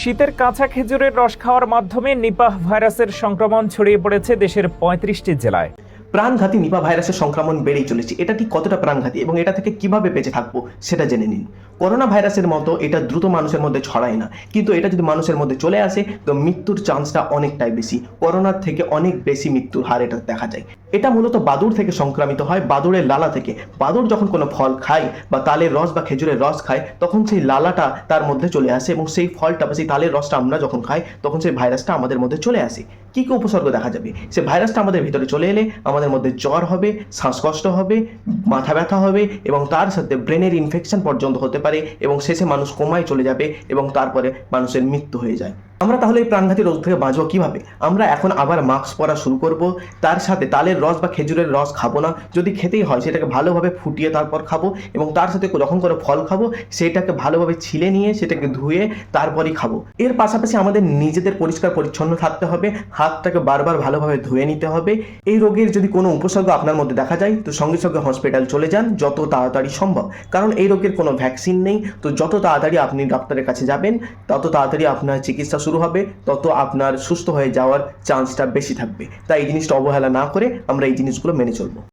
শীতের কাঁচা খেজুরের রস খাওয়ার মাধ্যমে নিপাহ ভাইরাসের সংক্রমণ ছড়িয়ে পড়েছে দেশের ৩৫টি জেলায়। প্রাণঘাতী নিপা ভাইরাসের সংক্রমণ বেড়েই চলেছে। এটা ঠিক কতটা প্রাণঘাতী এবং এটা থেকে কিভাবে বেঁচে থাকবো সেটা জেনে নিন। করোনা ভাইরাসের মতো এটা দ্রুত মানুষের মধ্যে ছড়ায় না, কিন্তু এটা যদি মানুষের মধ্যে চলে আসে তো মৃত্যুর চান্সটা অনেকটাই বেশি। করোনার থেকে অনেক বেশি মৃত্যুর হার এটা দেখা যায়। এটা মূলত বাদুড় থেকে সংক্রামিত হয়, বাদুড়ের লালা থেকে। বাদুড় যখন কোনো ফল খায় বা তালের রস বা খেজুরের রস খায় তখন সেই লালাটা তার মধ্যে চলে আসে এবং সেই ফলটা বা সেই তালের রসটা আমরা যখন খাই তখন সেই ভাইরাসটা আমাদের মধ্যে চলে আসে। কি কি উপসর্গ দেখা যাবে? সেই ভাইরাসটা আমাদের ভিতরে চলে এলে আমাদের মধ্যে জ্বর হবে, শ্বাসকষ্ট হবে, মাথা ব্যথা হবে এবং তার সাথে ব্রেনের ইনফেকশন পর্যন্ত হতে পারে এবং শেষে মানুষ কোমায় চলে যাবে এবং তারপরে মানুষের মৃত্যু হয়ে যায়। আমরা তাহলে এই প্রাণঘাতী রোগ থেকে বাঁচবো কিভাবে? আমরা এখন আবার মাস্ক পরা শুরু করব, তার সাথে তালের রস বা খেজুরের রস খাবো না। যদি খেতেই হয় সেটাকে ভালোভাবে ফুটিয়ে তারপর খাবো এবং তার সাথে যখন করে ফল খাবো সেটাকে ভালোভাবে ছিলে নিয়ে সেটাকে ধুয়ে তারপরই খাবো। এর পাশাপাশি আমাদের নিজেদের পরিষ্কার পরিচ্ছন্ন থাকতে হবে, হাতটাকে বারবার ভালোভাবে ধুয়ে নিতে হবে। এই রোগের যদি কোনো উপসর্গ আপনার মধ্যে দেখা যায় তো সঙ্গে সঙ্গে হসপিটাল চলে যান যত তাড়াতাড়ি সম্ভব, কারণ এই রোগের কোনো ভ্যাকসিন নেই। তো যত তাড়াতাড়ি আপনি ডক্টরের কাছে যাবেন তত তাড়াতাড়ি আপনার চিকিৎসা শুরু হবে, তত আপনার সুস্থ হয়ে যাওয়ার চান্সটা বেশি থাকবে। তাই এই জিনিসটা অবহেলা না করে আমরা এই জিনিসগুলো মেনে চলবো।